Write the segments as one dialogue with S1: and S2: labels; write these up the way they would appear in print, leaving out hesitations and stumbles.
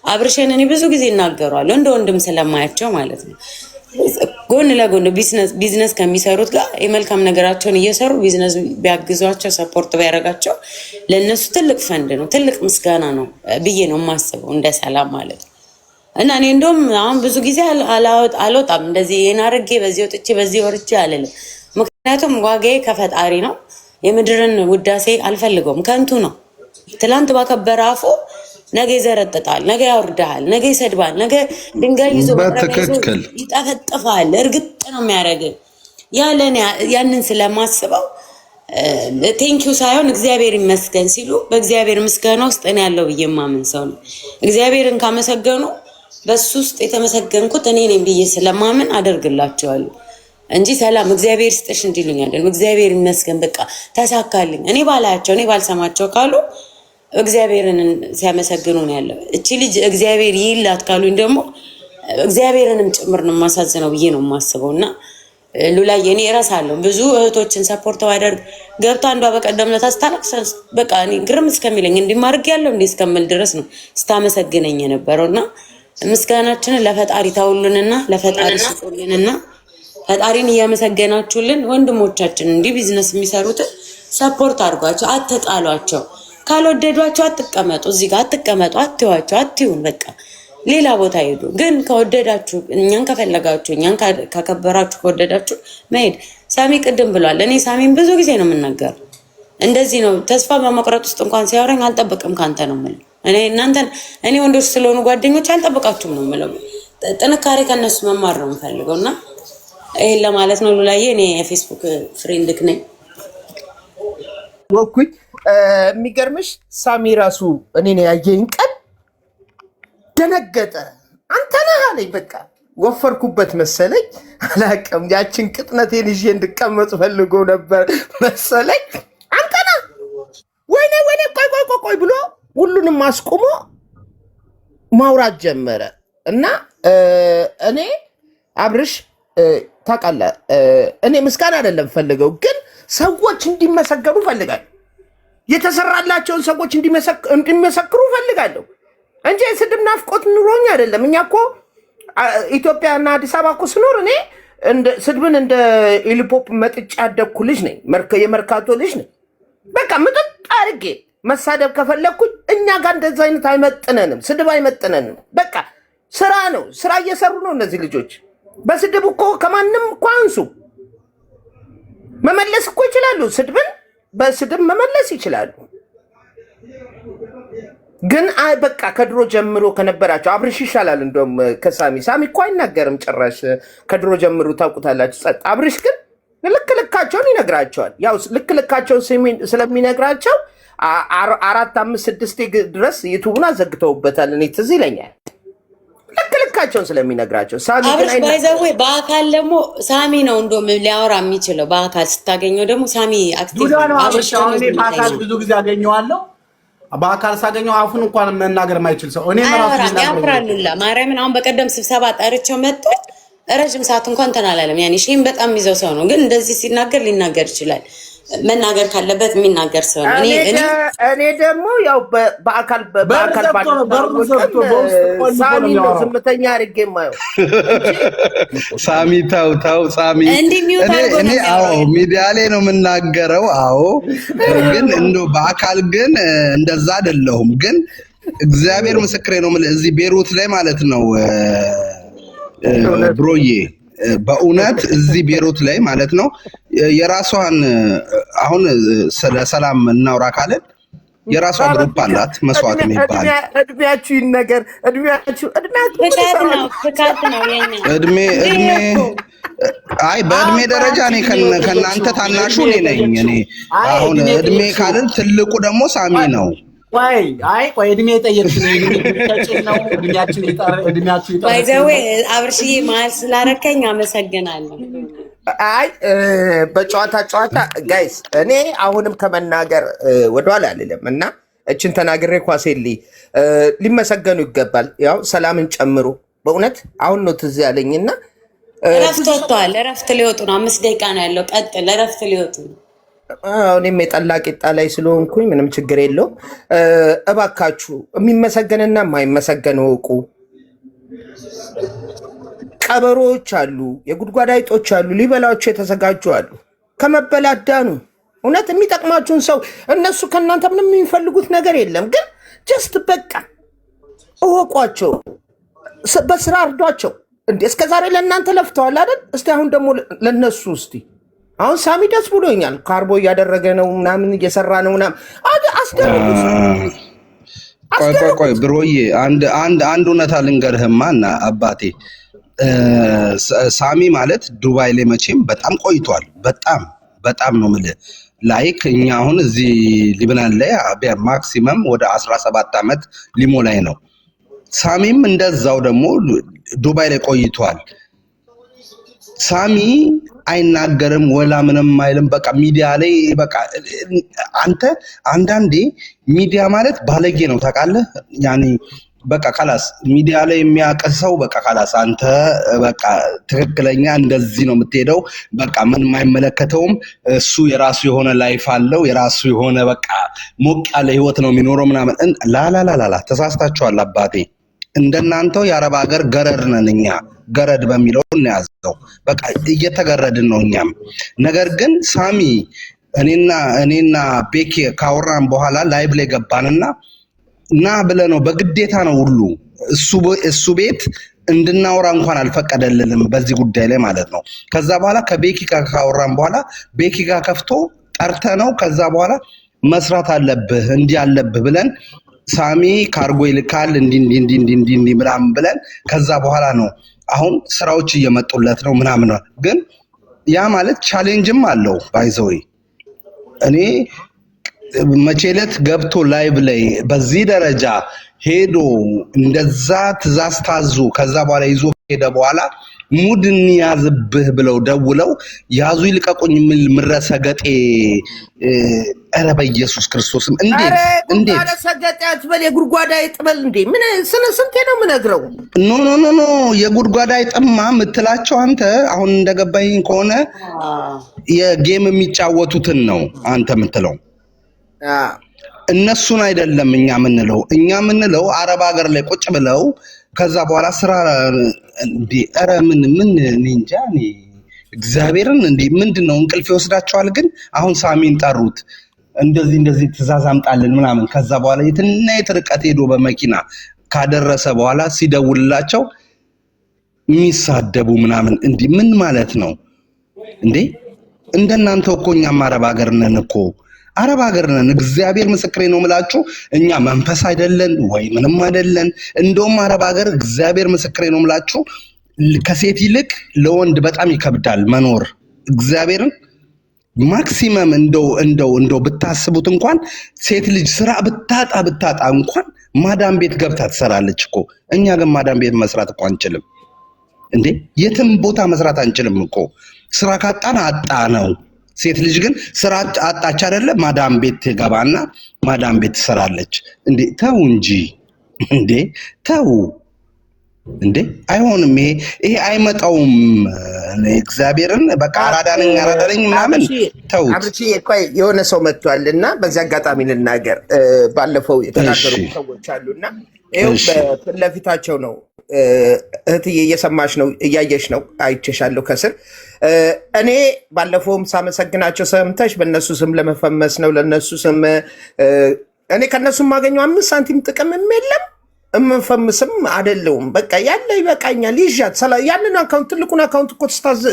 S1: አብርሽን እኔ ብዙ ጊዜ እናገራለሁ እንደ ወንድም ስለማያቸው ማለት ነው። ጎን ለጎን ቢዝነስ ከሚሰሩት ጋር የመልካም ነገራቸውን እየሰሩ ቢዝነስ ቢያግዟቸው ሰፖርት ቢያደርጋቸው ለነሱ ትልቅ ፈንድ ነው፣ ትልቅ ምስጋና ነው ብዬ ነው የማስበው እንደ ሰላም ማለት ነው። እና እኔ እንደውም አሁን ብዙ ጊዜ አልወጣም እንደዚህ ይሄን አድርጌ በዚህ ወጥቼ በዚህ ወርቼ አልልም። ምክንያቱም ዋጋዬ ከፈጣሪ ነው። የምድርን ውዳሴ አልፈልገውም፣ ከንቱ ነው። ትላንት ባከበረ አፉ ነገ ይዘረጥጣል፣ ነገ ያወርዳል፣ ነገ ይሰድባል፣ ነገ ድንጋይ ይዞ ይጠፈጥፋል። እርግጥ ነው የሚያደርግ ያንን ስለማስበው ቴንኪው ሳይሆን እግዚአብሔር ይመስገን ሲሉ በእግዚአብሔር ምስጋና ውስጥ እኔ ያለው ብዬ የማምን ሰው ነው። እግዚአብሔርን ካመሰገኑ በሱ ውስጥ የተመሰገንኩት እኔ ነኝ ብዬ ስለማምን አደርግላቸዋለሁ እንጂ ሰላም እግዚአብሔር ይስጥሽ እንዲሉኝ አይደለም። እግዚአብሔር ይመስገን በቃ ተሳካልኝ። እኔ ባላያቸው እኔ ባልሰማቸው ካሉ እግዚአብሔርን ሲያመሰግኑ ነው ያለው። እቺ ልጅ እግዚአብሔር ይላት ካሉኝ ደግሞ እግዚአብሔርንም ጭምር ነው የማሳዝነው ብዬ ነው የማስበው። እና ሉላዬ እኔ እረሳለሁ ብዙ እህቶችን ሰፖርት ባደርግ ገብታ አንዷ በቀደም ዕለት አስታለቅስ በቃ እኔ ግርም እስከሚለኝ እንዲማርግ ያለው እንዴ እስከምል ድረስ ነው ስታመሰግነኝ የነበረውና ምስጋናችንን ለፈጣሪ ታውሉንና ለፈጣሪ ስጡልንና ፈጣሪን እያመሰገናችሁልን ወንድሞቻችን እንዲህ ቢዝነስ የሚሰሩት ሰፖርት አድርጓቸው፣ አትጣሏቸው። ካልወደዷቸው አትቀመጡ፣ እዚህ ጋር አትቀመጡ፣ አትዋቸው፣ አትዩን። በቃ ሌላ ቦታ ሄዱ። ግን ከወደዳችሁ እኛን ከፈለጋችሁ እኛን ካከበራችሁ ከወደዳችሁ መሄድ። ሳሚ ቅድም ብሏል። እኔ ሳሚን ብዙ ጊዜ ነው የምናገረው። እንደዚህ ነው ተስፋ በመቁረጥ ውስጥ እንኳን ሲያወራኝ አልጠብቅም ካንተ ነው የምለው። እኔ ወንዶች ስለሆኑ ጓደኞች አልጠብቃችሁም ነው የምለው። ጥንካሬ ከነሱ መማር ነው የምፈልገው እና ይሄን ለማለት ነው ሉላዬ። እኔ የፌስቡክ ፍሬንድክ ነኝ
S2: ወኩኝ። የሚገርምሽ ሳሚ ራሱ እኔን ያየኝ ቀን ደነገጠ። አንተ ነህ አለኝ። በቃ ወፈርኩበት መሰለኝ አላውቅም። ያችን ቅጥነቴን ይዤ እንድቀመጥ ፈልጎ ነበር መሰለኝ። አንተ ነህ ወይኔ ቆይ ብሎ ሁሉንም አስቆሞ ማውራት ጀመረ። እና እኔ አብርሽ ታውቃለህ፣ እኔ ምስጋና አይደለም ፈልገው፣ ግን ሰዎች እንዲመሰገኑ ፈልጋለሁ። የተሰራላቸውን ሰዎች እንዲመሰክሩ ፈልጋለሁ እንጂ ስድብ ናፍቆት ኑሮኝ አይደለም። እኛ እኮ ኢትዮጵያና አዲስ አበባ እኮ ስኖር እኔ ስድብን እንደ ኢሊፖፕ መጥጫ ያደግኩ ልጅ ነኝ። የመርካቶ ልጅ ነኝ። በቃ ምጥጥ አድርጌ መሳደብ ከፈለግኩኝ እኛ ጋር እንደዚህ አይነት አይመጥነንም፣ ስድብ አይመጥነንም። በቃ ስራ ነው፣ ስራ እየሰሩ ነው እነዚህ ልጆች። በስድብ እኮ ከማንም እኮ አንሱ። መመለስ እኮ ይችላሉ፣ ስድብን በስድብ መመለስ ይችላሉ። ግን በቃ ከድሮ ጀምሮ ከነበራቸው አብርሽ ይሻላል እንደውም ከሳሚ። ሳሚ እኮ አይናገርም ጭራሽ፣ ከድሮ ጀምሮ ታውቁታላችሁ። ጸጥ። አብርሽ ግን ልክ ልካቸውን ይነግራቸዋል። ያው ልክ ልካቸውን ስለሚነግራቸው 4፣ 5፣ 6 ድረስ ዩቱቡን አዘግተውበታል። እኔ ትዝ ይለኛል ልክ ልካቸውን ስለሚነግራቸው። ሳሚ ግን
S1: አይዘው በአካል ደግሞ ሳሚ ነው እንደውም ሊያወራ የሚችለው። በአካል ስታገኘው ደግሞ ሳሚ አክቲቭ ነው።
S3: አብርሽ በአካል ብዙ ጊዜ አገኘዋለሁ። በአካል ሳገኘው አፉን እንኳን መናገር ማይችል ሰው እኔ ራሱ
S1: ያፍራሉላ ማርያምን። አሁን በቀደም ስብሰባ ጠርቸው መጥቶ ረጅም ሰዓት እንኳን ተናላለም። ያኔ ሼም በጣም ይዘው ሰው ነው፣ ግን እንደዚህ ሲናገር ሊናገር ይችላል። መናገር ካለበት የሚናገር ሰው ነው።
S2: እኔ ደግሞ ያው በአካል ሳሚ ነው ዝምተኛ አድርጌ የማየው።
S4: ሳሚ ተው ሳሚ፣ እኔ አዎ ሚዲያ ላይ ነው የምናገረው። አዎ ግን እንደው በአካል ግን እንደዛ አይደለሁም። ግን እግዚአብሔር ምስክሬ ነው የምልህ እዚህ ቤሩት ላይ ማለት ነው ብሮዬ፣ በእውነት እዚህ ቤሩት ላይ ማለት ነው የራሷን አሁን ስለ ሰላም እናውራ ካለን የራሷ ግሩፕ አላት መስዋዕት የሚባል።
S2: እድሜያችሁ ይነገር፣ እድሜያችሁ
S4: አይ በእድሜ ደረጃ እኔ ከእናንተ ታናሹ እኔ ነኝ። እኔ አሁን እድሜ ካልን ትልቁ ደግሞ ሳሚ ነው።
S3: ቆይ እድሜ ጠየቅሽ ነው እድሜያችን ይጣር
S1: ባይዘዌ አብርሽዬ መሀል ስላረከኝ አመሰግናለሁ።
S2: አይ በጨዋታ ጋይስ እኔ አሁንም ከመናገር ወደኋላ አልልም እና እችን ተናግሬ ኳሴሊ ሊመሰገኑ ይገባል። ያው ሰላምን ጨምሮ በእውነት አሁን ነው ትዝ ያለኝና
S1: እረፍት ወጥቷል። እረፍት ሊወጡ ነው። 5 ደቂቃ ነው ያለው። ቀጥል፣ እረፍት ሊወጡ ነው።
S2: እኔም የጠላ ቂጣ ላይ ስለሆንኩኝ ምንም ችግር የለውም። እባካችሁ የሚመሰገንና የማይመሰገን እወቁ። ቀበሮዎች አሉ፣ የጉድጓድ አይጦች አሉ፣ ሊበላቸው የተዘጋጁ አሉ። ከመበላት ዳኑ። እውነት የሚጠቅማችሁን ሰው እነሱ ከእናንተ ምንም የሚፈልጉት ነገር የለም፣ ግን ጀስት በቃ እወቋቸው፣ በስራ እርዷቸው። እንዴ እስከዛሬ ለእናንተ ለፍተዋል አይደል? እስቲ አሁን ደግሞ ለነሱ እስቲ አሁን ሳሚ ደስ ብሎኛል። ካርቦ እያደረገ ነው ምናምን እየሰራ ነው ምናምን አስደርጉ።
S4: ቆይ ብሮዬ አንድ እውነታ ልንገርህማ እና አባቴ ሳሚ ማለት ዱባይ ላይ መቼም በጣም ቆይቷል። በጣም ነው የምልህ። ላይክ እኛ አሁን እዚህ ሊብናን ላይ ማክሲመም ወደ 17 ዓመት ሊሞላኝ ነው። ሳሚም እንደዛው ደግሞ ዱባይ ላይ ቆይቷል። ሳሚ አይናገርም ወላ ምንም አይልም። በቃ ሚዲያ ላይ በቃ አንተ አንዳንዴ ሚዲያ ማለት ባለጌ ነው ታውቃለህ። ያኔ በቃ ካላስ ሚዲያ ላይ የሚያቀሰው በቃ ካላስ አንተ በቃ ትክክለኛ እንደዚህ ነው የምትሄደው። በቃ ምንም አይመለከተውም። እሱ የራሱ የሆነ ላይፍ አለው፣ የራሱ የሆነ በቃ ሞቅ ያለ ህይወት ነው የሚኖረው ምናምን። ላላላላ ተሳስታችኋል አባቴ። እንደናንተው የአረብ ሀገር ገረድ ነን እኛ። ገረድ በሚለው እናያዘው በቃ እየተገረድን ነው እኛም። ነገር ግን ሳሚ እኔና ቤኪ ካወራን በኋላ ላይቭ ላይ ገባንና እና ብለህ ነው በግዴታ ነው ሁሉ እሱ ቤት እንድናወራ እንኳን አልፈቀደልንም በዚህ ጉዳይ ላይ ማለት ነው። ከዛ በኋላ ከቤኪ ጋር ካወራን በኋላ ቤኪ ጋር ከፍቶ ጠርተ ነው ከዛ በኋላ መስራት አለብህ እንዲህ አለብህ ብለን ሳሚ ካርጎ ይልካል እንዲህ ምናምን ብለን ከዛ በኋላ ነው አሁን ስራዎች እየመጡለት ነው ምናምን። ግን ያ ማለት ቻሌንጅም አለው ባይዘው። እኔ መቼለት ገብቶ ላይቭ ላይ በዚህ ደረጃ ሄዶ እንደዛ ትእዛዝ ታዙ ከዛ በኋላ ይዞ ሄደ በኋላ ሙድ እንያዝብህ ብለው ደውለው ያዙ ይልቀቁኝ የሚል ምረሰገጤ። ኧረ በኢየሱስ ክርስቶስም እንዴት
S2: ሰገጤ አትበል፣ የጉድጓድ አይጥበል እንዴ! ምን ስንቴ ነው የምነግረው?
S4: ኖ የጉድጓድ አይጥማ የምትላቸው አንተ አሁን እንደገባኝ ከሆነ የጌም የሚጫወቱትን ነው አንተ የምትለው። እነሱን አይደለም እኛ የምንለው አረብ ሀገር ላይ ቁጭ ብለው ከዛ በኋላ ስራ እንዴ! ኧረ ምን እንጃ እኔ እግዚአብሔርን እንዴ ምንድነው እንቅልፍ ይወስዳቸዋል። ግን አሁን ሳሚን ጠሩት እንደዚህ ትእዛዝ አምጣልን ምናምን። ከዛ በኋላ የት ርቀት ሄዶ በመኪና ካደረሰ በኋላ ሲደውልላቸው የሚሳደቡ ምናምን እንዴ! ምን ማለት ነው እንዴ? እንደናንተው እኮ እኛም አረብ ሀገር ነን እኮ አረብ ሀገር ነን። እግዚአብሔር ምስክሬ ነው የምላችሁ እኛ መንፈስ አይደለን ወይ ምንም አይደለን። እንደውም አረብ ሀገር እግዚአብሔር ምስክሬ ነው የምላችሁ ከሴት ይልቅ ለወንድ በጣም ይከብዳል መኖር። እግዚአብሔርን ማክሲመም እንደው ብታስቡት እንኳን ሴት ልጅ ስራ ብታጣ እንኳን ማዳም ቤት ገብታ ትሰራለች እኮ። እኛ ግን ማዳም ቤት መስራት እኮ አንችልም እንዴ! የትም ቦታ መስራት አንችልም እኮ። ስራ ካጣን አጣ ነው። ሴት ልጅ ግን ስራ አጣች አይደለ? ማዳም ቤት ትገባና ማዳም ቤት ትሰራለች እንዴ! ተው እንጂ እንዴ! ተው እንዴ! አይሆንም። ይሄ አይመጣውም። እግዚአብሔርን በቃ አራዳ ነኝ ምናምን ተው።
S2: አብርቺ ቆይ የሆነ ሰው መጥቷልና በዚህ አጋጣሚ ልናገር። ባለፈው የተናገሩ ሰዎች አሉና ይኸው በፊት ለፊታቸው ነው። እህትዬ እየሰማሽ ነው፣ እያየሽ ነው፣ አይቼሻለሁ ከስር። እኔ ባለፈውም ሳመሰግናቸው ሰምተሽ በእነሱ ስም ለመፈመስ ነው ለነሱ ስም እኔ ከነሱ የማገኘው 5 ሳንቲም ጥቅም የለም፣ የምፈምስም አይደለሁም። በቃ ያለ ይበቃኛል። ይዣት ያንን አካውንት ትልቁን አካውንት እኮ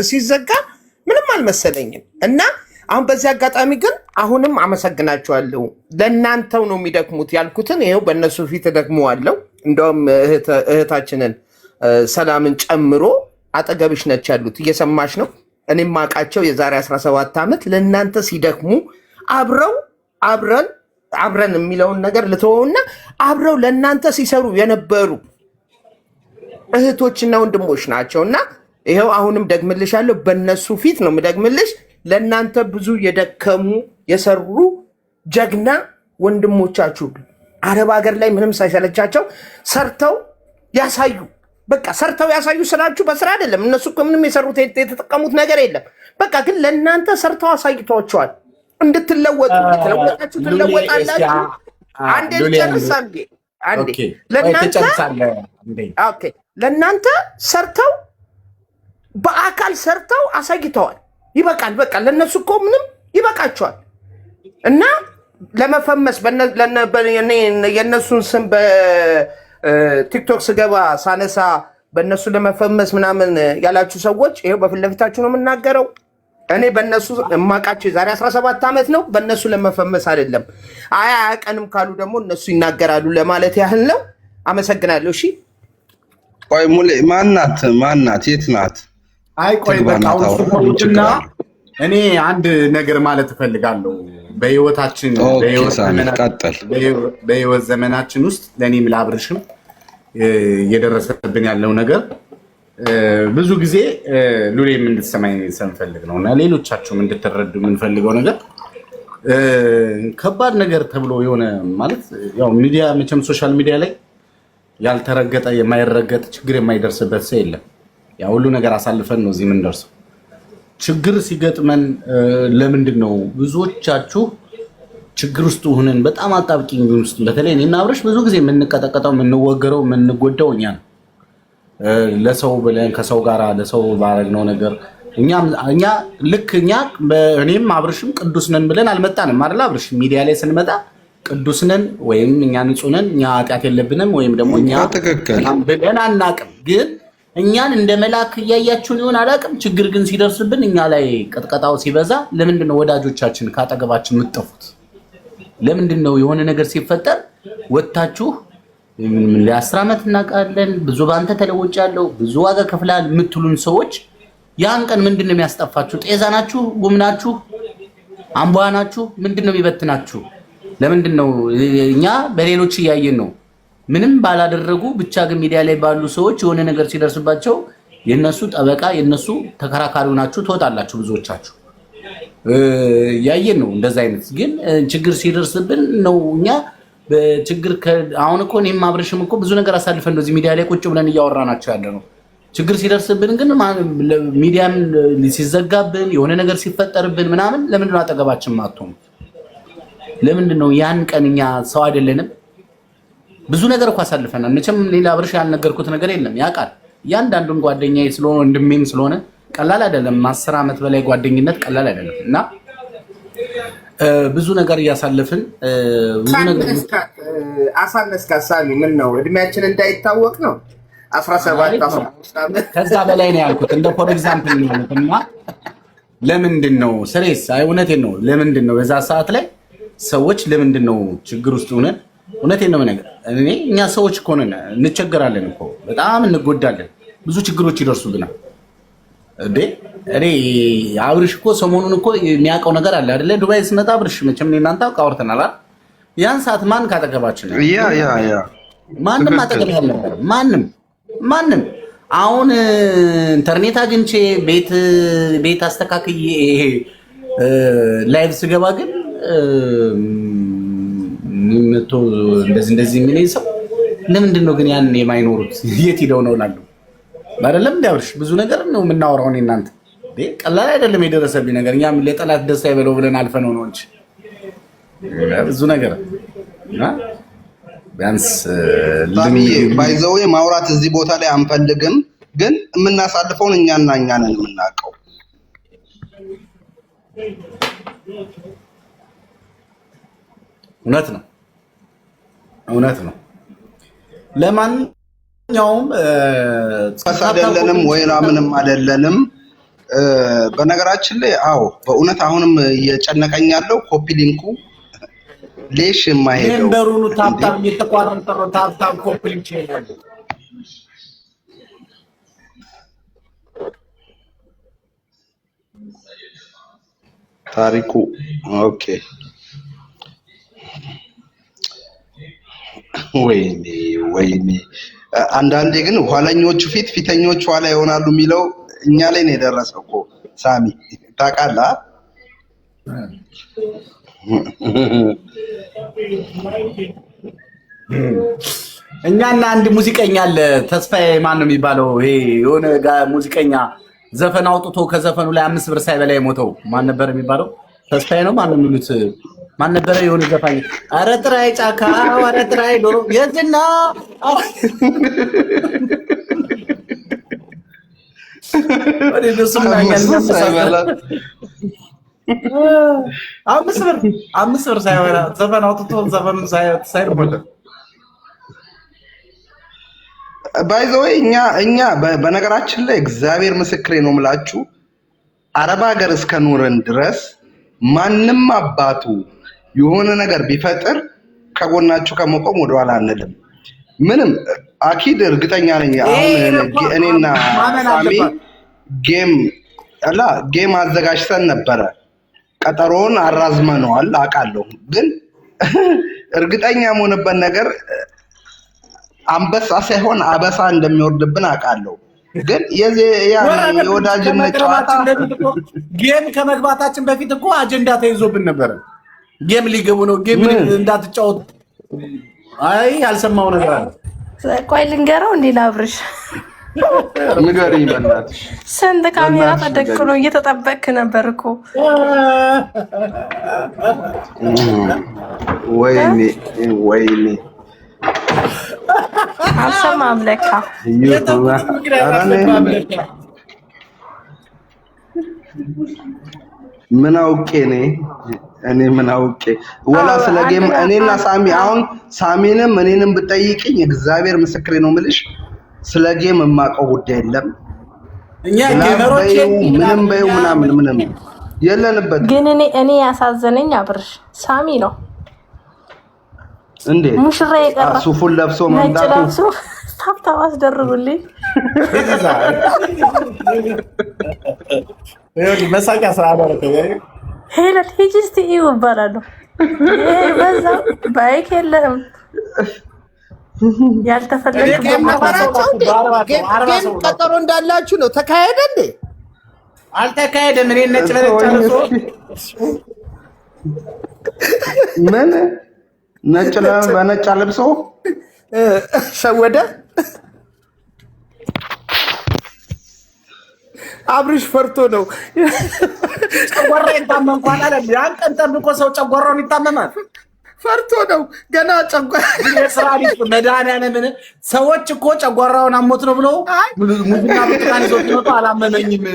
S2: ሲዘጋ ምንም አልመሰለኝም። እና አሁን በዚህ አጋጣሚ ግን አሁንም አመሰግናቸዋለሁ። ለእናንተው ነው የሚደክሙት ያልኩትን ይኸው በእነሱ ፊት እደግመዋለሁ። እንደውም እህታችንን ሰላምን ጨምሮ አጠገብሽ ነች ያሉት፣ እየሰማሽ ነው። እኔም ማውቃቸው የዛሬ 17 ዓመት ለእናንተ ሲደክሙ አብረን የሚለውን ነገር ልተወውና አብረው ለእናንተ ሲሰሩ የነበሩ እህቶችና ወንድሞች ናቸው። እና ይኸው አሁንም ደግምልሻለሁ፣ በእነሱ ፊት ነው የምደግምልሽ። ለእናንተ ብዙ የደከሙ የሰሩ ጀግና ወንድሞቻችሁ አረብ ሀገር ላይ ምንም ሳይሰለቻቸው ሰርተው ያሳዩ። በቃ ሰርተው ያሳዩ ስላችሁ በስራ አይደለም። እነሱ ምንም የሰሩት የተጠቀሙት ነገር የለም። በቃ ግን ለእናንተ ሰርተው አሳይቷቸዋል። እንድትለወጡ የተለወጣችሁ ትለወጣላችሁ። አንዴ ልጨርስ። አንዴ ለእናንተ ሰርተው በአካል ሰርተው አሳይተዋል። ይበቃል። በቃ ለእነሱ እኮ ምንም ይበቃቸዋል። እና ለመፈመስ የእነሱን ስም በቲክቶክ ስገባ ሳነሳ በእነሱ ለመፈመስ ምናምን ያላችሁ ሰዎች ይኸው በፊት ለፊታችሁ ነው የምናገረው። እኔ በእነሱ የማውቃቸው የዛሬ 17 ዓመት ነው። በእነሱ ለመፈመስ አይደለም። አያቀንም ካሉ ደግሞ እነሱ ይናገራሉ ለማለት ያህል ነው። አመሰግናለሁ። እሺ
S4: ቆይ ሙሌ ማናት? የት ናት?
S3: አይ ቆይ በቃ ሁሉና እኔ አንድ ነገር ማለት እፈልጋለሁ። በህይወት ዘመናችን ውስጥ ለእኔም ላብርሽም እየደረሰብን ያለው ነገር ብዙ ጊዜ ሉሌም እንድትሰማኝ ስለምፈልግ ነው እና ሌሎቻችሁም እንድትረዱ የምንፈልገው ነገር ከባድ ነገር ተብሎ የሆነ ማለት ያው ሚዲያ መቼም ሶሻል ሚዲያ ላይ ያልተረገጠ የማይረገጥ ችግር የማይደርስበት ሰው የለም። ያ ሁሉ ነገር አሳልፈን ነው እዚህ የምንደርሰው። ችግር ሲገጥመን ለምንድን ነው ብዙዎቻችሁ ችግር ውስጥ ሆነን በጣም አጣብቂኝ ውስጥ በተለይ እኔና አብርሽ ብዙ ጊዜ የምንቀጠቀጠው የምንወገረው የምንጎዳው እኛ ነው። ለሰው ብለን ከሰው ጋር ለሰው ባረግነው ነገር እኛ ልክ እኔም አብርሽም ቅዱስ ነን ብለን አልመጣንም አይደል? አብርሽ ሚዲያ ላይ ስንመጣ ቅዱስ ነን ወይም እኛ ንጹህ ነን እኛ ኃጢአት የለብንም ወይም ደግሞ እኛ ብለን አናቅም። ግን እኛን እንደ መልአክ እያያችሁን ይሆን አላቅም። ችግር ግን ሲደርስብን እኛ ላይ ቅጥቀጣው ሲበዛ ለምንድን ነው ወዳጆቻችን ካጠገባችን የምትጠፉት? ለምንድን ነው የሆነ ነገር ሲፈጠር ወጣችሁ ለ10 ዓመት እናውቃለን ብዙ ባንተ ተለውጫለሁ ብዙ ዋጋ ከፍላል የምትሉን ሰዎች ያን ቀን ምንድን ነው የሚያስጠፋችሁ? ጤዛ ናችሁ? ጉም ናችሁ? አምቧ ናችሁ? ምንድን ነው የሚበትናችሁ? ለምንድን ነው እኛ በሌሎች እያየን ነው ምንም ባላደረጉ ብቻ ግን ሚዲያ ላይ ባሉ ሰዎች የሆነ ነገር ሲደርስባቸው የነሱ ጠበቃ የነሱ ተከራካሪ ናችሁ ትወጣላችሁ። ብዙዎቻችሁ ያየን ነው እንደዛ አይነት ግን ችግር ሲደርስብን ነው እኛ በችግር አሁን እኮ እኔም አብርሽም እኮ ብዙ ነገር አሳልፈን እንደዚህ ሚዲያ ላይ ቁጭ ብለን እያወራናቸው ያለ ነው። ችግር ሲደርስብን ግን ሚዲያም ሲዘጋብን የሆነ ነገር ሲፈጠርብን ምናምን ለምንድን ነው አጠገባችን ማጥቶም? ለምንድን ነው ያን ቀን እኛ ሰው አይደለንም? ብዙ ነገር እኮ አሳልፈናል። መቼም ሌላ አብርሽ ያልነገርኩት ነገር የለም ያውቃል። እያንዳንዱን ጓደኛዬ ስለሆነ ወንድሜም ስለሆነ ቀላል አይደለም። 10 ዓመት በላይ ጓደኝነት ቀላል አይደለም እና ብዙ ነገር እያሳለፍን ብዙ ነገር
S2: አሳነስካት ሳሚ። ምን ነው እድሜያችን እንዳይታወቅ ነው 17 15 ዓመት
S3: ከዛ በላይ ነው ያልኩት። እንደ ፎር ኤግዛምፕል ነው እና ለምንድን ነው ስሬስ እውነቴን ነው። ለምንድን ነው በዛ ሰዓት ላይ ሰዎች ለምንድን ነው ችግር ውስጥ ሆነን እውነቴን ነው ነገር እኛ ሰዎች እኮ ነን እንቸገራለን እኮ በጣም እንጎዳለን። ብዙ ችግሮች ይደርሱብናል። እኔ አብርሽ እኮ ሰሞኑን እኮ የሚያውቀው ነገር አለ አይደለ? ዱባይ ስመጣ አብርሽ መቼም እናንተ አውርተናል አይደል? ያን ሰዓት ማን ካጠገባችን ነው? ማንም አጠገብ አልነበረም። ማንም አሁን ኢንተርኔት አግኝቼ ቤት አስተካክዬ ላይቭ ስገባ ግን መቶ እንደዚህ የሚለኝ ሰው ለምንድን ነው ግን ያን የማይኖሩት? የት ሄደው ነው እላለሁ። አይደለም እንዳብርሽ ብዙ ነገር ነው የምናወራው። እኔ እናንተ ቀላል አይደለም የደረሰብኝ ነገር። እኛም ለጠላት ደስታ ይበለው ብለን አልፈነው ነው እንጂ ብዙ ነገር እና ቢያንስ
S4: ባይዘው ማውራት እዚህ ቦታ ላይ አንፈልግም፣ ግን የምናሳልፈውን እኛና እኛ ነን የምናውቀው።
S3: እውነት ነው። ለማንኛውም
S4: አይደለንም ወይራ ምንም አይደለንም። በነገራችን ላይ አዎ በእውነት አሁንም እየጨነቀኝ ያለው ኮፒ ሊንኩ ሌሽ የማይሄደው
S3: ሜምበሩን ታፕታፕ እየተቋረጠ ነው። ታፕታፕ ኮፒ ሊንክ ይላል
S4: ታሪኩ። ኦኬ ወይኔ አንዳንዴ ግን ኋለኞቹ ፊተኞቹ ኋላ ይሆናሉ የሚለው እኛ ላይ ነው የደረሰው እኮ ሳሚ ታውቃለህ።
S3: እኛና አንድ ሙዚቀኛ አለ ተስፋዬ ማን ነው የሚባለው? ይሄ የሆነ ሙዚቀኛ ዘፈን አውጥቶ ከዘፈኑ ላይ 5 ብር ሳይበላ የሞተው ማን ነበር የሚባለው? ተስፋዬ ነው ማን የሚሉት ማን ነበረ? የሆነ ዘፋኝ ኧረ ጥራይ ጫካ ኧረ ጥራይ ዶሮ የትና ወደ ደስና አምስት ብር ሳይሆን ዘፈን አውጥቶ ዘፈኑን ሳይርሞት
S4: ባይ ዘ ወይ እኛ በነገራችን ላይ እግዚአብሔር ምስክሬ ነው የምላችሁ አረብ ሀገር እስከኖረን ድረስ ማንም አባቱ የሆነ ነገር ቢፈጥር ከጎናችሁ ከመቆም ወደኋላ አንልም። ምንም አኪድ እርግጠኛ ነኝ። አሁን እኔና ሳሚ ጌም አዘጋጅተን ነበረ። ቀጠሮውን አራዝመነዋል አውቃለሁ። ግን እርግጠኛ የሆነበት ነገር አንበሳ ሳይሆን አበሳ እንደሚወርድብን አውቃለሁ። ግን የወዳጅነት ጨዋታ
S3: ጌም ከመግባታችን በፊት እኮ አጀንዳ ተይዞብን ነበረ። ጌም ሊገቡ ነው፣ ጌም እንዳትጫወት። አይ ያልሰማው ነገር አለ።
S5: ቆይ ልንገረው እንዴ ላብርሽ
S4: ንገሪኝ በእናትሽ።
S5: ስንት ካሜራ ተደቅኖ እየተጠበቅክ ነበር እኮ።
S4: ወይኔ
S5: አልሰማም ለካ።
S4: ምን አውቄ እኔ ምን አውቄ ወላ ስለ ጌም እኔና ሳሚ አሁን ሳሚንም እኔንም ብጠይቅኝ እግዚአብሔር ምስክሬ ነው የምልሽ ስለ ጌም የማውቀው ጉዳይ የለም።
S3: እኛ ጌመሮች
S4: ምንም በይው ምንም የለንበት።
S5: ግን እኔ ያሳዘነኝ አብርሽ ሳሚ ነው
S4: እንዴ
S5: ሙሽራ የቀረ
S4: ሱፉን ለብሶ መምጣቱ
S5: ታብታብ አስደርጉልኝ።
S3: መሳቂያ ስራ አደረገ።
S5: ሄለት ሂጂስቲ ይባላሉ። በዛ ባይክ የለም ያልተፈለገ
S2: ጌም ቀጠሮ እንዳላችሁ ነው። ተካሄደ እንዴ?
S3: አልተካሄደም። እኔ ነጭ ለብሶ
S4: ምን በነጭ ለብሶ
S2: ሸወደ። አብርሽ ፈርቶ ነው።
S3: ጨጓራ ይታመም እንኳን አለ። ያን ቀን ጠብቆ ሰው ጨጓራውን ይታመማል።
S2: ፈርቶ ነው ገና ጨጓራ
S3: የስራ ቢስ መድኃኒዓለምን ሰዎች እኮ ጨጓራውን አሞት ነው ብሎ ሙዝና ብርቱካን ይዞት ነው። አላመመኝም።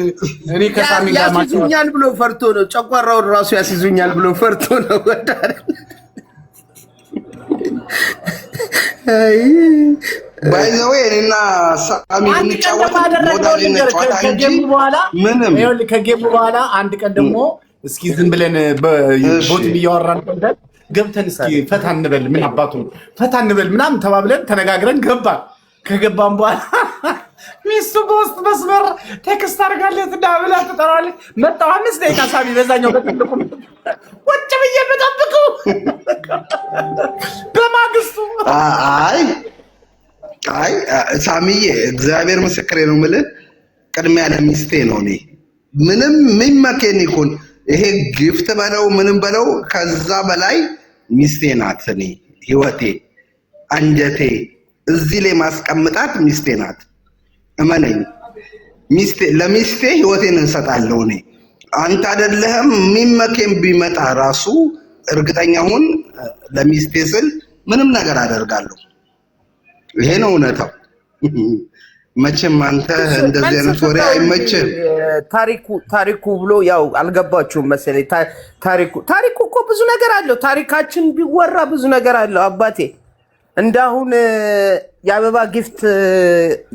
S3: እኔ ከሳሚ ጋር
S2: ያስይዙኛል ብሎ ፈርቶ ነው። ጨጓራውን ራሱ ያስይዙኛል ብሎ ፈርቶ ነው።
S4: ባይ ዘ ወይ እኔና ሳሚ እንጫወት
S3: ከጌሙ በኋላ አንድ ቀን ደግሞ እስኪ ዝም ብለን ቦት እያወራን ገብተን እስኪ ፈታ እንበል፣ ምን አባቱ ፈታ እንበል ምናምን ተባብለን ተነጋግረን ገባን። ከገባን በኋላ ሚስቱ በውስጥ መስመር ቴክስት አድርጋለት ብላ ትጠራለች። መጣሁ 5 ደቂቃ ሳሚ በዛኛው በትልቁ ወጭ ብዬ በጠብቁ በማግስቱ
S4: አይ ሳሚዬ እግዚአብሔር ምስክሬ ነው የምልህ ቅድሚያ ለሚስቴ ነው። እኔ ምንም የሚመከን ይሁን ይሄ ጊፍት በለው ምንም በለው ከዛ በላይ ሚስቴ ናት። እኔ ህይወቴ አንጀቴ እዚህ ላይ ማስቀምጣት ሚስቴ ናት። እመነኝ ለሚስቴ ህይወቴን እንሰጣለሁ። እኔ አንተ አይደለህም የሚመከን ቢመጣ ራሱ እርግጠኛ ሁን ለሚስቴ ስል ምንም ነገር አደርጋለሁ። ይሄ ነው እውነታው። መቼም አንተ እንደዚህ አይነት ወሬ አይመችም።
S2: ታሪኩ ብሎ ያው አልገባችሁም መሰለኝ። ታሪኩ እኮ ብዙ ነገር አለው። ታሪካችን ቢወራ ብዙ ነገር አለው አባቴ። እንዳሁን የአበባ ጊፍት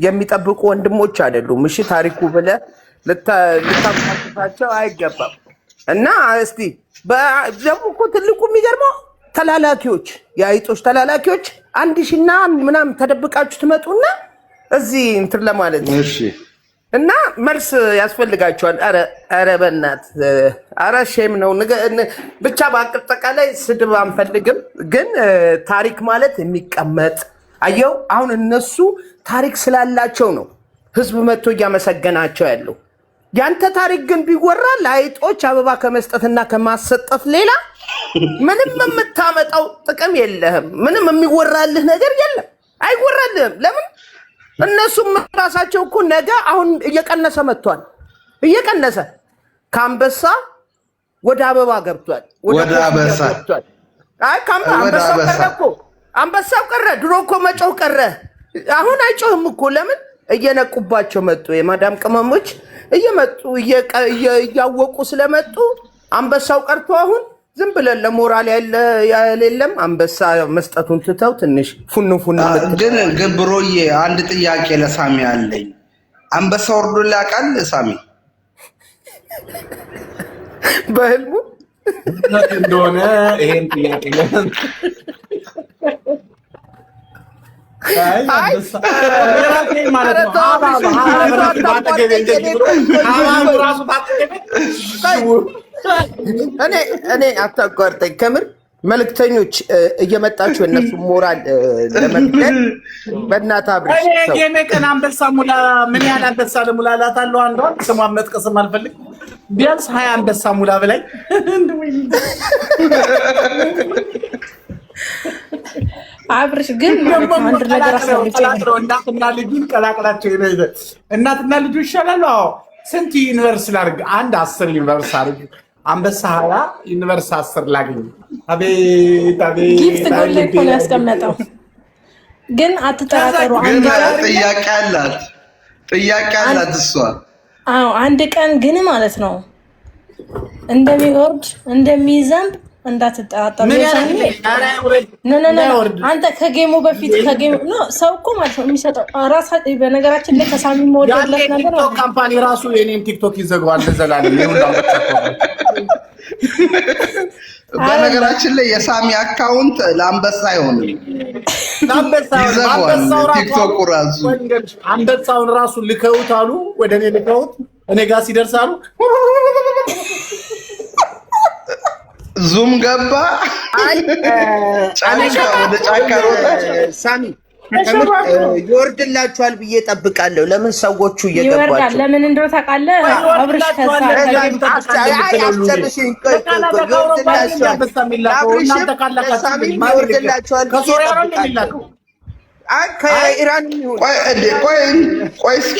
S2: የሚጠብቁ ወንድሞች አይደሉም። እሺ ታሪኩ ብለህ ልታፋቸው አይገባም። እና እስቲ ደግሞ እኮ ትልቁ የሚገርመው ተላላኪዎች፣ የአይጦች ተላላኪዎች 1000 ምናምን ተደብቃችሁ ትመጡና እዚህ እንትን ለማለት ነው።
S4: እሺ
S2: እና መልስ ያስፈልጋቸዋል። ኧረ በእናትህ ኧረ ሼም ነው። ብቻ በአጠቃላይ ስድብ አንፈልግም፣ ግን ታሪክ ማለት የሚቀመጥ አየው። አሁን እነሱ ታሪክ ስላላቸው ነው ህዝብ መጥቶ እያመሰገናቸው ያለው። ያንተ ታሪክ ግን ቢወራ ለአይጦች አበባ ከመስጠትና ከማሰጠት ሌላ ምንም የምታመጣው ጥቅም የለህም። ምንም የሚወራልህ ነገር የለም፣ አይወራልህም። ለምን? እነሱም ራሳቸው እኮ ነገ አሁን እየቀነሰ መጥቷል። እየቀነሰ ከአንበሳ ወደ አበባ ገብቷል።
S4: ወደ አበሳ
S2: ገብቷል። አይ አንበሳው ቀረ እኮ አንበሳው ቀረ። ድሮ እኮ መጮህ ቀረ። አሁን አይጮህም እኮ ለምን? እየነቁባቸው መጡ። የማዳም ቅመሞች እየመጡ እያወቁ ስለመጡ አንበሳው ቀርቶ አሁን ዝም ብለን ለሞራል ያሌለም አንበሳ መስጠቱን ትተው ትንሽ ፉን
S4: ግን ብሮዬ አንድ ጥያቄ ለሳሚ አለኝ። አንበሳ ወርዶ ላቃል ሳሚ
S2: በህልሙ
S3: እንደሆነ ይሄን ጥያቄ
S2: እኔ አታቋርጠኝ። ከምር መልክተኞች እየመጣችሁ እነሱ ሞራል ለመግደል በእናትህ አብረሽ
S3: ቀን አንበሳ ሙላ ምን ያህል አንበሳ ለሙላላት አለው። አንዷን ስሟን መጥቀስም አልፈልግ ቢያንስ 20 አንበሳ ሙላ በላይ
S5: አብርሽ ግን አንድ ነገር አስፈልገው
S3: እናትና ልጁን ቀላቅላቸው እናትና ልጁ ይሻላሉ። ስንት ዩኒቨርስ ላድርግ? አንድ 10 ዩኒቨርስ አድርግ። አንበሳ 20 ዩኒቨርስ 10 ላገኝ። አቤት አቤት
S5: ጊፍት ጎል እኮ ነው ያስቀመጠው። ግን አትጠራጠሩ።
S4: አንድ ጥያቄ አላት እሷ።
S5: አዎ አንድ ቀን ግን ማለት ነው እንደሚወርድ እንደሚዘንብ እንዳትጠራጠሩ። አንተ ከጌሙ በፊት ሰው እኮ ማለት ነው የሚሰጠው ራሳ። በነገራችን ላይ ከሳሚ ሞዴልለት ነገር
S3: ነው። ካምፓኒ ራሱ የኔን ቲክቶክ ይዘጋዋል ለዘላለም።
S4: በነገራችን ላይ የሳሚ አካውንት ለአንበሳ አይሆንም። ቲክቶክ ራሱ
S3: አንበሳውን ራሱ ልከውት አሉ። ወደ እኔ ልከውት እኔ ጋር ሲደርሳሉ
S4: ዙም ገባ። ወደ ጫካ
S2: ሳሚ ይወርድላችኋል ብዬ ጠብቃለሁ። ለምን ሰዎቹ እየገባቸው
S5: ለምን እንደው ታውቃለህ? አብርሽ
S2: ከኢራን
S4: ቆይ እስኪ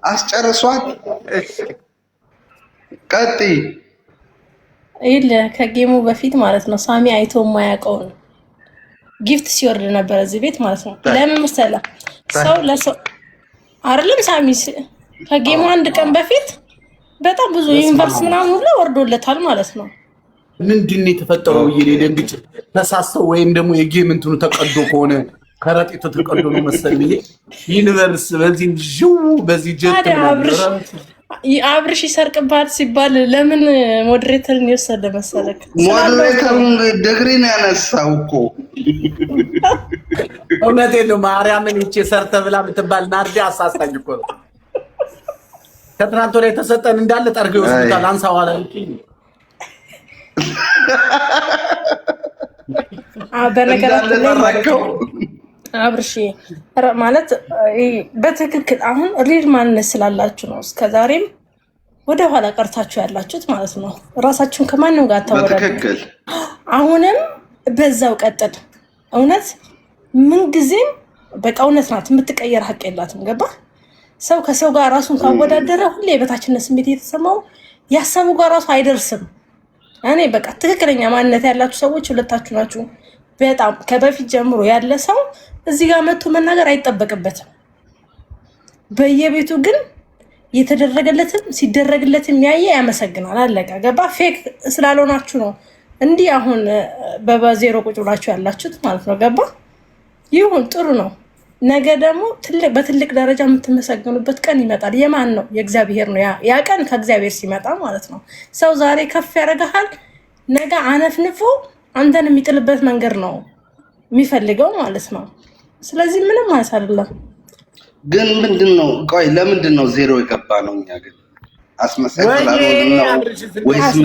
S4: አስጨርሷት። ቀጥይ።
S5: ከጌሙ በፊት ማለት ነው ሳሚ አይቶ የማያውቀውን ጊፍት ሲወርድ ነበር እዚህ ቤት ማለት ነው። ለምን መሰለህ? ሰው ለሰው አይደለም ሳሚ ከጌሙ አንድ ቀን በፊት በጣም ብዙ ዩኒቨርስ ምናምን ሁሉ ወርዶለታል ማለት ነው።
S3: ምንድን ነው የተፈጠረው? ደንግጬ ተሳሰው ወይም ደግሞ የጌም እንትኑ ተቀዶ ከሆነ ከረጢቱ ተቀዶ ነው መሰለኝ ዩኒቨርስ በዚህ ጀት
S5: አብርሽ ይሰርቅባት ሲባል ለምን ሞዴሬተርን የወሰደ መሰለክ?
S4: ሞዴሬተርን ዲግሪ ነው ያነሳው እኮ።
S3: እውነቴን ነው። ማርያምን ይቼ ሰርተ ብላ የምትባል ናርዲ አሳሳኝ እኮ ነው። ከትናንት ላይ ተሰጠን እንዳለ ጠርገው ይወስዱታል። አንሳው አለ እንጂ
S5: በነገራችን ላይ አብርሽ ማለት በትክክል አሁን ሪል ማንነት ስላላችሁ ነው እስከዛሬም ወደ ኋላ ቀርታችሁ ያላችሁት ማለት ነው። ራሳችሁን ከማንም ጋር ታወዳድሩ። አሁንም በዛው ቀጥል። እውነት ምን ጊዜም በቃ እውነት ናት፣ የምትቀየር ሀቅ የላትም። ገባ? ሰው ከሰው ጋር ራሱን ካወዳደረ ሁሌ የበታችነት ስሜት እየተሰማው ያሰቡ ጋር ራሱ አይደርስም። እኔ በቃ ትክክለኛ ማንነት ያላችሁ ሰዎች ሁለታችሁ ናችሁ። በጣም ከበፊት ጀምሮ ያለ ሰው እዚህ ጋር መጥቶ መናገር አይጠበቅበትም። በየቤቱ ግን የተደረገለትም ሲደረግለትም ያየ ያመሰግናል። አለቀ። ገባ? ፌክ ስላልሆናችሁ ነው እንዲህ አሁን በዜሮ ቁጭ ብላችሁ ያላችሁት ማለት ነው። ገባ? ይሁን፣ ጥሩ ነው። ነገ ደግሞ በትልቅ ደረጃ የምትመሰገኑበት ቀን ይመጣል። የማን ነው? የእግዚአብሔር ነው። ያ ቀን ከእግዚአብሔር ሲመጣ ማለት ነው። ሰው ዛሬ ከፍ ያደርግሃል፣ ነገ አነፍንፎ አንተን የሚጥልበት መንገድ ነው የሚፈልገው ማለት ነው። ስለዚህ ምንም ማለት አይደለም።
S4: ግን ምንድነው? ቆይ ለምንድን ነው ዜሮ የገባ ነው? እኛ ግን አስመሰክራለሁ ነው ወይስ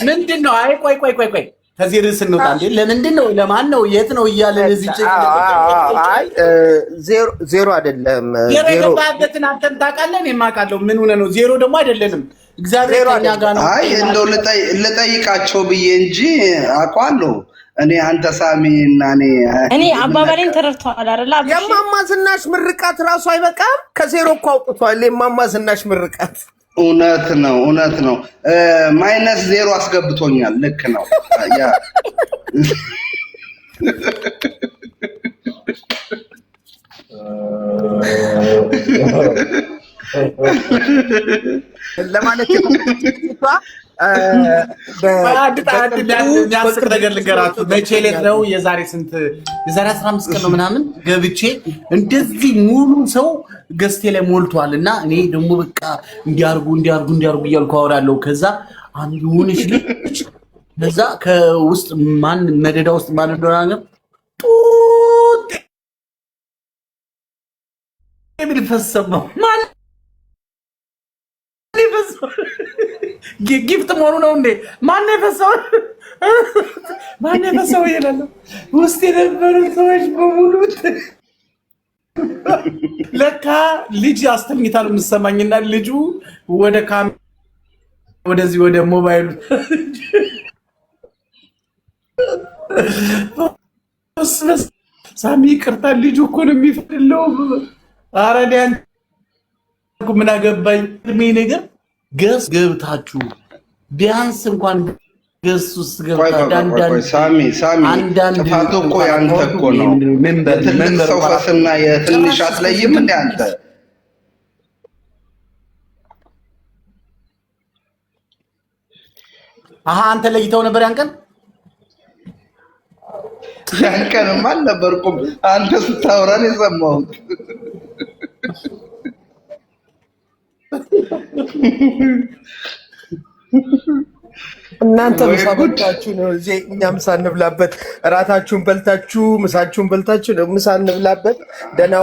S3: ምንድነው? አይ ቆይ ከዚህ ርዕስ እንውጣ እንዴ። ለምንድን ነው? ለማን ነው? የት ነው እያለን እዚህ
S2: አይ ዜሮ አይደለም።
S3: ዜሮ የገባበትን አንተም ታውቃለህ፣ እኔም አውቃለሁ። ምን ሆነ ነው? ዜሮ ደግሞ አይደለንም። እግዚአብሔር ከኛ ጋር ነው።
S4: አይ እንደው ልጠይቃቸው ብዬ እንጂ አውቃለሁ። እኔ አንተ ሳሚ እና
S5: እኔ አባባሌን ተረድተዋል አይደል?
S2: የማማ ዝናሽ ምርቃት ራሱ አይበቃም። ከዜሮ እኮ አውጥቷል። የማማ ዝናሽ ምርቃት
S4: እውነት ነው። ማይነስ 0 አስገብቶኛል። ልክ ነው። ያ
S2: ለማለት
S3: የሚያስቅ ነገር ልንገራችሁ። መቼ ዕለት ነው? የዛሬ 15 ቀን ነው ምናምን ገብቼ እንደዚህ ሙሉ ሰው ገዝቴ ላይ ሞልቷል። እና እኔ ደግሞ በቃ እንዲያርጉ እያልኩ አወራለሁ። ከዛ አንድ ሆነች ልጅ ከዛ ከውስጥ ማን መደዳ ውስጥ ማን እንደሆነ ጡት የሚል ፈሰማው ማን ጊፍት መሆኑ ነው እንዴ? ማን የፈሰው ይላል። ውስጥ የነበሩ ሰዎች በሙሉ ለካ ልጅ አስተኝታል የምትሰማኝና ልጁ ወደዚህ ወደ ሞባይሉ ሳሚ ይቅርታ፣ ልጁ እኮ ነው የሚፈድለው። ኧረ ምን አገባኝ ነገር ገስ ገብታችሁ ቢያንስ እንኳን ገስ ውስጥ ገብታችሁ
S4: ሳሚ ጥፋቱ እኮ ያንተ እኮ ነው። ትልቅ ሰው ፈስና የትንሽ አትለይም እንደ አንተ።
S3: አንተ ለይተው ነበር ያን ቀን?
S4: ያን ቀንማ አልነበርኩም። አንተ ስታወራን የሰማሁት
S2: እናንተ ምሳ በልታችሁ ነው እዚህ እኛ ምሳ እንብላበት። እራታችሁን በልታችሁ ምሳችሁን በልታችሁ ነው ምሳ እንብላበት። ደህና